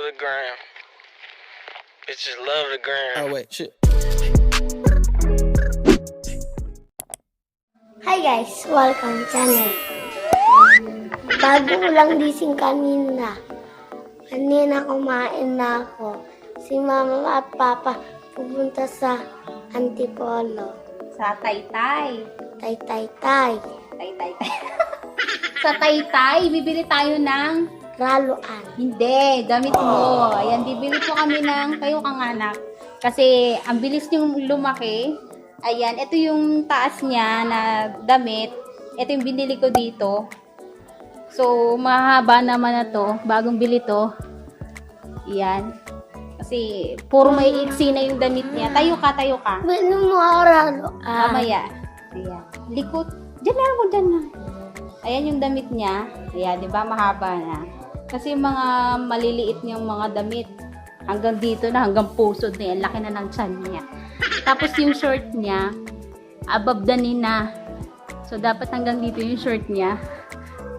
the gram. Bitches love the gram. Oh wait, shit. Hi guys, welcome channel. Bago ko lang gising kanina. Kanina kumain na ako. Si mama at papa pupunta sa Antipolo. Sa Taytay. Taytay. Sa Taytay, bibili tayo ng... Raluan. Hindi, damit mo. Ayan, bibili po kami ng kayo kang anak. Kasi, ang bilis niyong lumaki. Ayan, ito yung taas niya na damit. Ito yung binili ko dito. So, mahaba naman na to. Bagong bili to. Ayan. Kasi, puro may iksi na yung damit niya. Tayo ka. Ano mo raluan? Mamaya. Ayan. Likot. Diyan na ako, dyan na. Ayan yung damit niya. Ayan, di ba? Mahaba na. Kasi yung mga maliliit niyang mga damit, hanggang dito na, hanggang pusod na yan. Laki na ng tiyan niya. Tapos yung short niya, above the knee na. So, dapat hanggang dito yung short niya.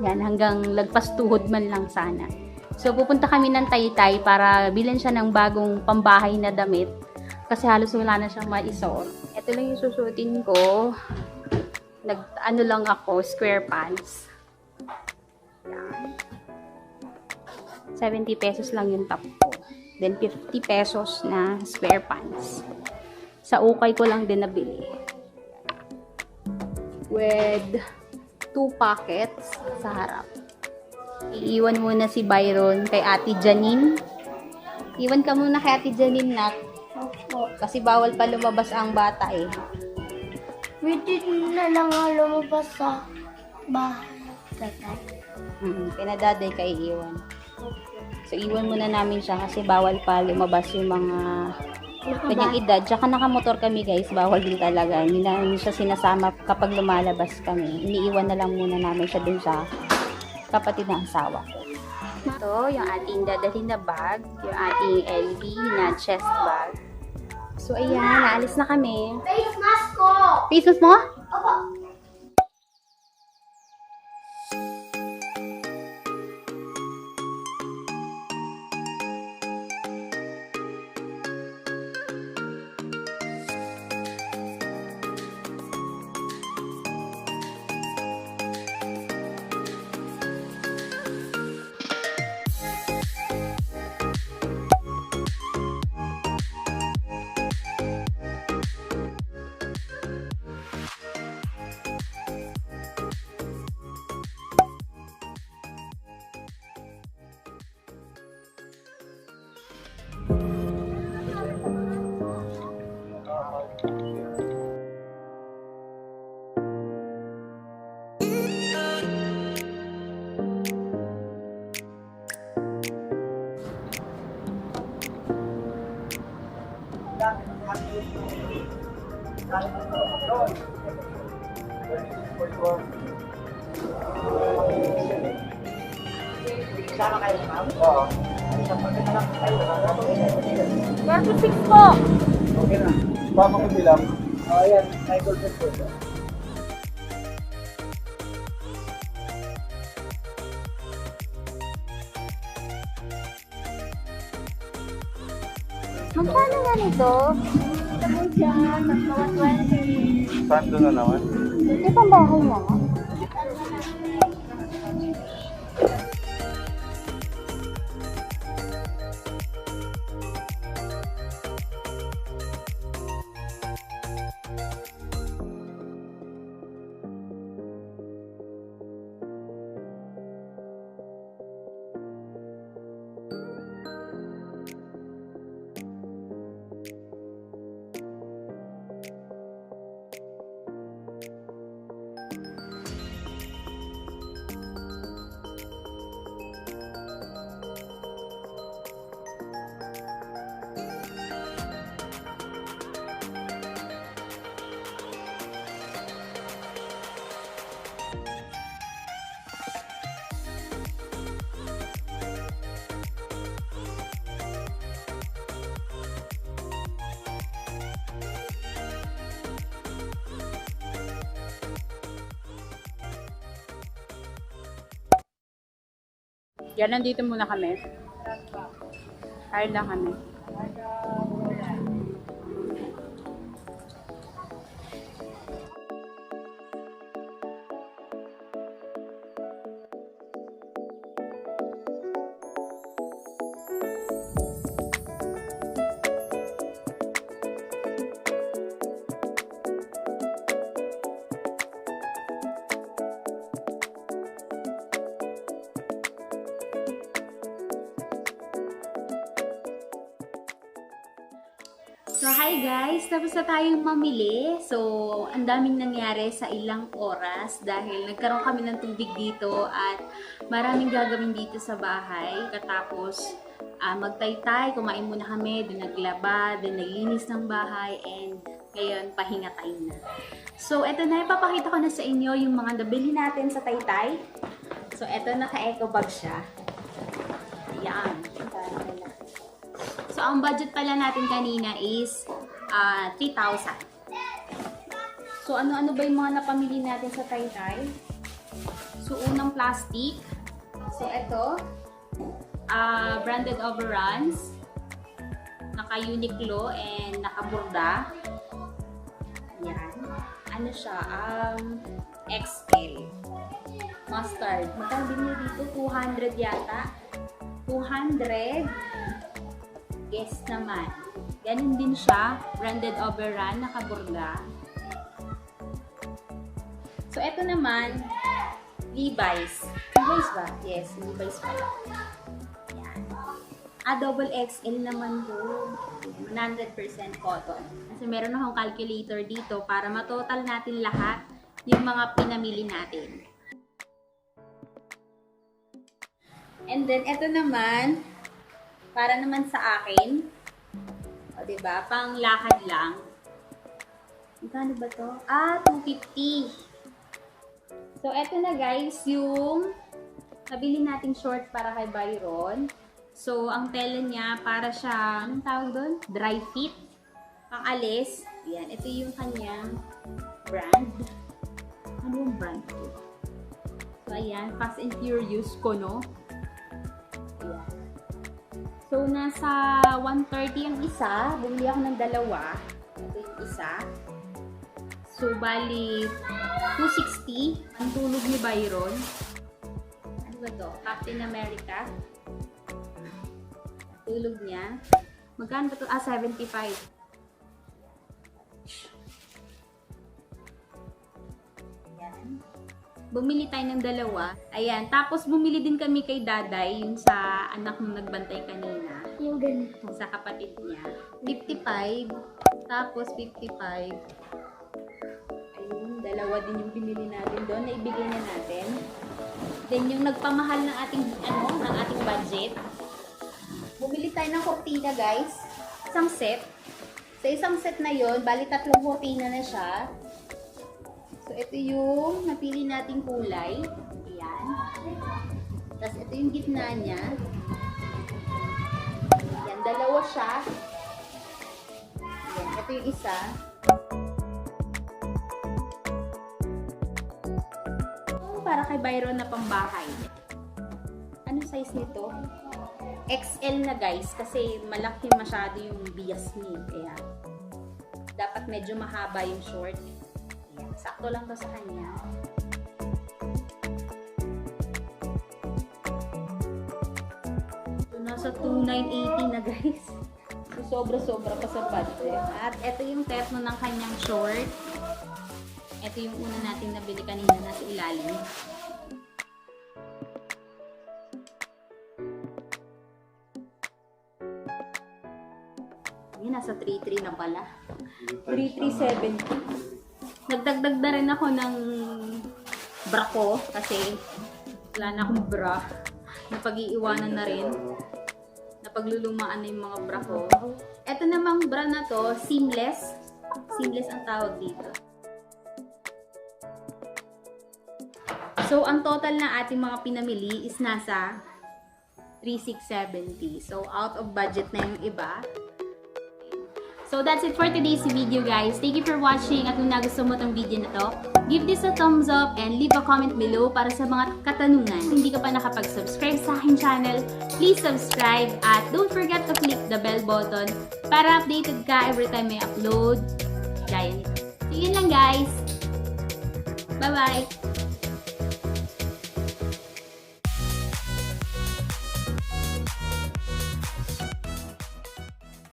Yan, hanggang lagpas tuhod man lang sana. So, pupunta kami ng Taytay para bilhin siya ng bagong pambahay na damit. Kasi halos wala na siyang maisuot. Ito lang yung susutin ko. Ano lang ako, square pants. Yan. 70 pesos lang yung top ko. Then 50 pesos na square pants. Sa ukay ko lang din nabili. With 2 pockets sa harap. Iiwan muna si Byron kay Ate Janine. Iwan ka muna kay Ate Janine, Nat. Kasi bawal pa lumabas ang bata eh. Pwede na lang nga lumabas sa bahay. Pinadaday kay iwan. So, iwan muna namin siya kasi bawal pa lumabas yung mga kanyang edad. Tsaka nakamotor kami guys, bawal din talaga. Hindi namin siya sinasama kapag lumalabas kami. Iniiwan na lang muna namin siya dun sa kapatid ng asawa ko. Ito, yung ating dadalhin na bag. Yung ating LV na chest bag. So, ayan, naalis na kami. Face mask ko! Face mask mo? Opo. Sama kayo, ma'am? Oo. 36 po! Okay na. Baka ko bilang. Ayan, Michael Petro. Magkano nga nito? Ito po siya, tatlo 120. Saan doon na naman? Hindi pang bahay na nga. Yan, nandito muna kami. Hard lang kami. So, hi guys! Tapos na tayong mamili. So, ang daming nangyari sa ilang oras dahil nagkaroon kami ng tubig dito at maraming gagawin dito sa bahay. Katapos, magtaytay, kumain muna kami, din naglaba, din naglinis ng bahay, and ngayon, pahinga time na. So, eto na, ipapakita ko na sa inyo yung mga nabili natin sa Taytay. So, eto, naka-eco bag siya. Ayan. So, ang budget pala natin kanina is 3,000. So, ano-ano ba yung mga napamili natin sa Taytay? So, unang plastic. So, ito. Branded overruns. Naka-Uniqlo and naka-Burda. Ayan. Ano siya? XL. Mustard. Magkano din nyo dito? 200 yata. 200. Guess naman. Ganun din siya. Branded overrun, naka-Burda. So, eto naman, Levi's. Levi's ba? Yes, Levi's pala. Yan. Double XL naman po. 100% cotton. Kasi meron akong calculator dito para matotal natin lahat yung mga pinamili natin. And then, eto naman, para naman sa akin, o diba, pang lakad lang. Magkano ba to? 250. So, eto na guys, yung nabili nating short para kay Byron. So, ang tela niya, para siya, anong tawag doon? Dry fit. Pang alis. Ayan, ito yung kanyang brand. Ano yung brand? So, ayan, Fast and Furious ko, no? Ayan. So, nasa 130 ang isa. Bumili ako ng dalawa. Ito yung isa. So, bali 260. Ang tulog ni Byron. Ano ba to? Captain America. Tulog niya. Magkano ba to? 75. Ayan. Bumili tayo ng dalawa. Ayan. Tapos, bumili din kami kay Daday, yung sa anak nung nagbantay kanina. Yung ganito. Sa kapatid niya. 55. Tapos, 55. Ayun. Dalawa din yung binili natin doon. Naibigay na natin. Then, yung nagpamahal ng ating, ng ating budget. Bumili tayo ng kortina, guys. Isang set. Sa isang set na yon, bali 3 kortina na siya. So, ito yung napili nating kulay. Ayan. Tapos, ito yung gitna niya. Ayan, dalawa siya. Ayan, ito yung isa. Para kay Byron na pambahay. Ano size nito? XL na guys, kasi malaki masyado yung bias niya. Kaya, dapat medyo mahaba yung short. Ayan, sakto lang to sa kanya. So, nasa 2,980 na guys. So, sobra-sobra pa sa budget. At ito yung terno ng kanyang short. Ito yung una nating nabili kanina, nasa ilalim. Yan, nasa 3,300 na pala. 3,370. Nagdagdag na rin ako ng bra ko kasi wala na akong bra. Napag-iiwanan na rin. Napaglulumaan na yung mga bra ko. Ito namang bra na to, seamless. Seamless ang tawag dito. So, ang total na ating mga pinamili is nasa 3,670. So, out of budget na yung iba. So that's it for today's video, guys. Thank you for watching at kung nagustuhan mo tong video na to, give this a thumbs up and leave a comment below para sa mga katanungan. Kung hindi ka pa nakapag-subscribe sa aking channel, please subscribe at don't forget to click the bell button para updated ka every time may upload. Gaya nito. So yun lang, guys. Bye-bye!